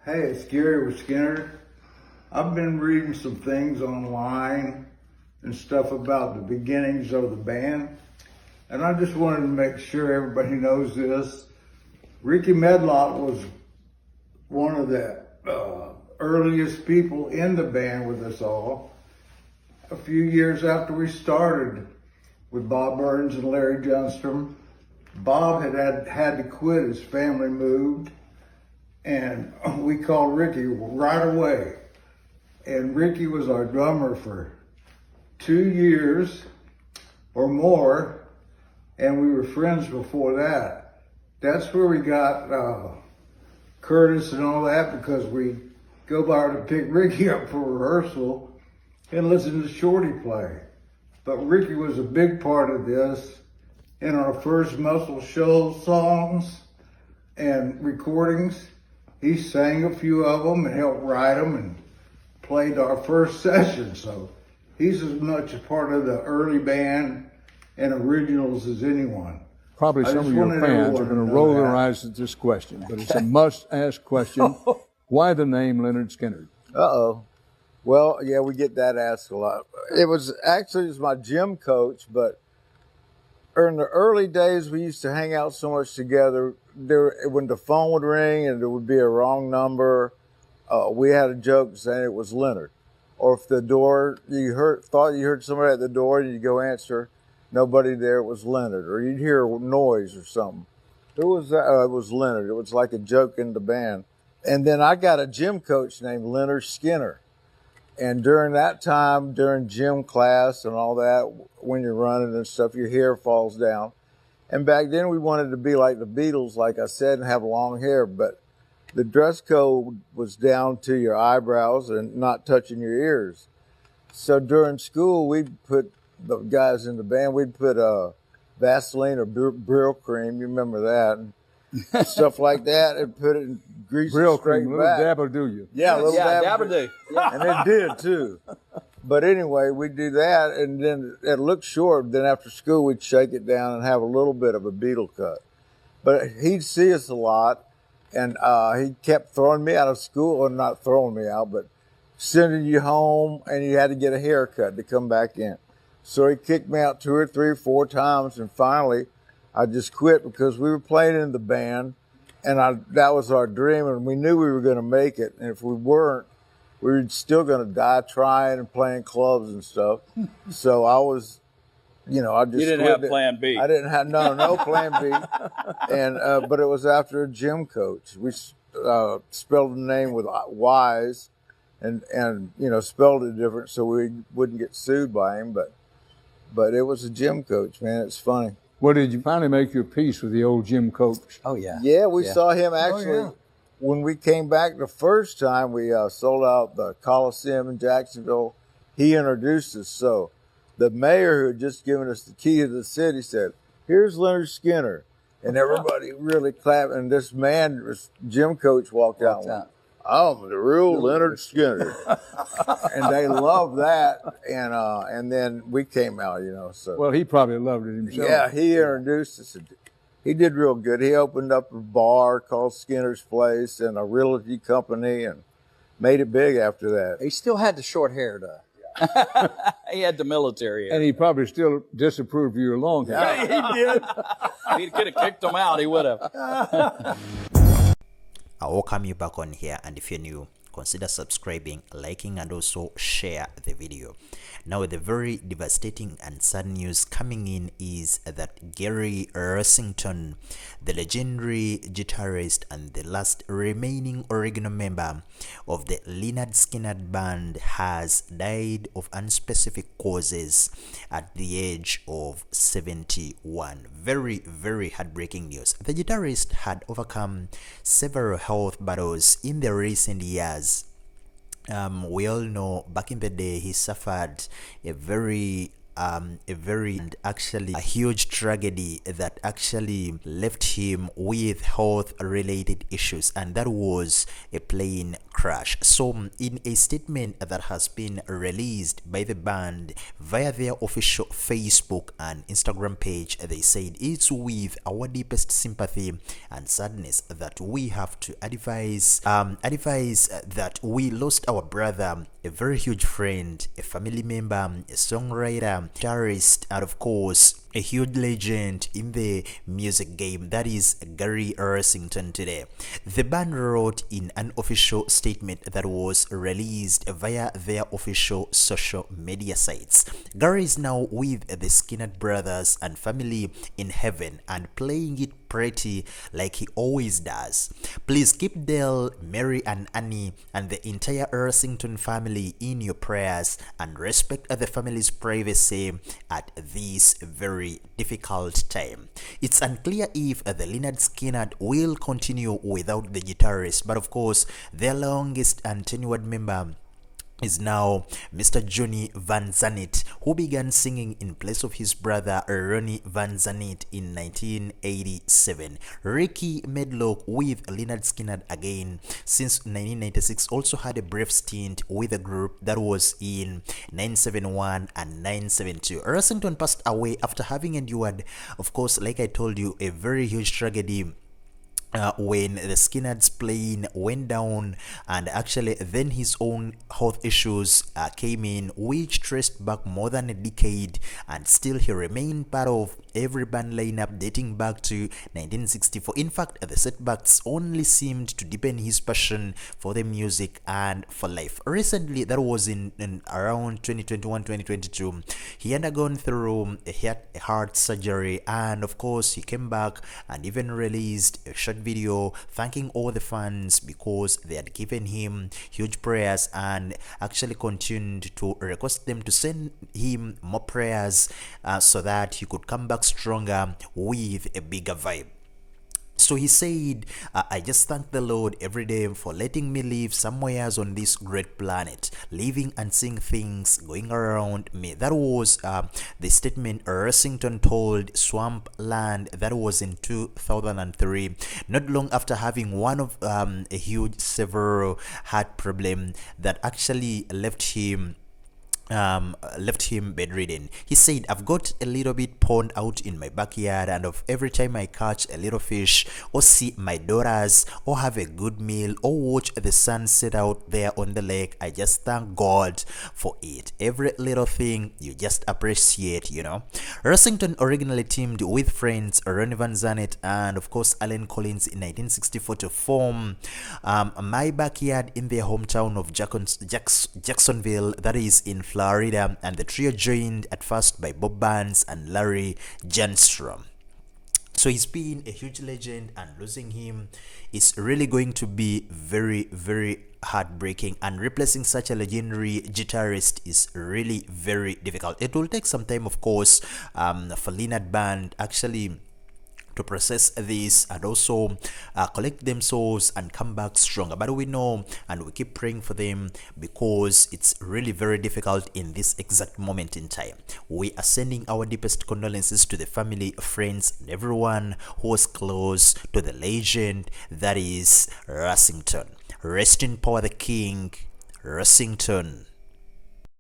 Hey, it's Gary with Skynyrd. I've been reading some things online and stuff about the beginnings of the band, and I just wanted to make sure everybody knows this. Ricky Medlock was one of the earliest people in the band with us all. A few years after we started with Bob Burns and Larry Johnstrom, Bob had to quit. His family moved, and we called Ricky right away. And Ricky was our drummer for 2 years or more, and we were friends before that. That's where we got Curtis and all that, because we go by to pick Ricky up for rehearsal and listen to Shorty play. But Ricky was a big part of this. In our first Muscle Shoals songs and recordings, he sang a few of them and helped write them and played our first session. So he's as much a part of the early band and originals as anyone. Probably some of your fans are going to roll their eyes at this question, but it's a must-ask question. Why the name Lynyrd Skynyrd? Uh-oh. Well, yeah, we get that asked a lot. It was my gym coach, but in the early days, we used to hang out so much together. When the phone would ring and there would be a wrong number, we had a joke saying it was Lynyrd. Or if the door, thought you heard somebody at the door and you go answer, nobody there, it was Lynyrd. Or you'd hear a noise or something. Who was that? It was Lynyrd. It was like a joke in the band. And then I got a gym coach named Lynyrd Skynyrd. And during that time, during gym class and all that, when you're running and stuff, your hair falls down. And back then we wanted to be like the Beatles, like I said, and have long hair. But the dress code was down to your eyebrows and not touching your ears. So during school, we'd put, the guys in the band, we'd put Vaseline or Brill cream, you remember that, and stuff like that, and put it in grease Brill straight cream, back. little dabble do you? Yeah, little dabble do. And it did too. But anyway, we'd do that, and then it looked short. Then after school, we'd shake it down and have a little bit of a Beatle cut. But he'd see us a lot, and he kept throwing me out of school, or not throwing me out, but sending you home, and you had to get a haircut to come back in. So he kicked me out 2 or 3 or 4 times, and finally, I just quit because we were playing in the band, and that was our dream, and we knew we were going to make it. And if we weren't, we were still going to die trying and playing clubs and stuff. So I was, I just. You didn't have plan B. I didn't have no plan B, and but it was after a gym coach. We spelled the name with Y's, and spelled it different so we wouldn't get sued by him. But it was a gym coach, man. It's funny. Well, did you finally make your peace with the old gym coach? Oh, yeah. Yeah, we saw him actually. When we came back the first time, we sold out the Coliseum in Jacksonville. He introduced us. So the mayor who had just given us the key to the city said, "Here's Lynyrd Skynyrd." And everybody really clapped. And this man, this gym coach, walked out. "I'm the real Lynyrd Skynyrd." And they loved that. And then we came out, so. Well, he probably loved it himself. Yeah, he introduced us. He did real good. He opened up a bar called Skinner's Place and a realty company and made it big after that. He still had the short hair, though. He had the military hair. And he probably still disapproved of your long hair. Yeah, he did. He could have kicked him out. He would have. I'll welcome you back on here, and if you're new, consider subscribing, liking, and also share the video. Now, the very devastating and sad news coming in is that Gary Rossington, the legendary guitarist and the last remaining original member of the Lynyrd Skynyrd band, has died of unspecific causes at the age of 71. Very, very heartbreaking news. The guitarist had overcome several health battles in the recent years. We all know back in the day he suffered a very and actually a huge tragedy that left him with health related issues, and that was a plane crash. So in a statement that has been released by the band via their official Facebook and Instagram page, they said, "It's with our deepest sympathy and sadness that we have to advise that we lost our brother, a very huge friend, a family member, a songwriter, guitarist, and of course a huge legend in the music game, that is Gary Rossington today." The band wrote in an official statement that was released via their official social media sites. Gary is now with the Skynyrd brothers and family in heaven and playing it pretty like he always does. Please keep Dale, Mary and Annie and the entire Rossington family in your prayers and respect the family's privacy at this very difficult time. It's unclear if the Lynyrd Skynyrd will continue without the guitarist, but of course their longest and tenured member is now Mr. Ronnie Van Zant, who began singing in place of his brother Ronnie Van Zant in 1987. Ricky Medlock with Lynyrd Skynyrd again since 1996 also had a brief stint with the group that was in 1971 and 1972. Rossington passed away after having endured, of course, like I told you, a very huge tragedy when the Skynyrd's plane went down, and actually then his own health issues came in, which traced back more than a decade, and still he remained part of every band lineup dating back to 1964. In fact, the setbacks only seemed to deepen his passion for the music and for life. Recently, that was in around 2021-2022, he undergone through a heart surgery, and of course he came back and even released a short video thanking all the fans because they had given him huge prayers and actually continued to request them to send him more prayers so that he could come back stronger with a bigger vibe. So he said, "I just thank the Lord every day for letting me live somewhere on this great planet, living and seeing things going around me." That was the statement Rossington told Swampland. That was in 2003, not long after having one of a huge severe heart problem that actually left him bedridden. He said, "I've got a little bit pond out in my backyard, and of every time I catch a little fish or see my daughters or have a good meal or watch the sun set out there on the lake, I just thank God for it. Every little thing you just appreciate, you know." Rossington originally teamed with friends Ronnie Van Zant and of course Alan Collins in 1964 to form My Backyard in their hometown of Jacksonville, that is in Florida, and the trio joined at first by Bob Burns and Larry Janstrom. So he's been a huge legend, and losing him is really going to be very, very heartbreaking, and replacing such a legendary guitarist is really very difficult. It will take some time, of course, for Lynyrd band actually to process this and also collect themselves and come back stronger. But we know and we keep praying for them because it's really very difficult in this exact moment in time. We are sending our deepest condolences to the family, friends, and everyone who was close to the legend that is Rossington. Rest in power, the King Rossington.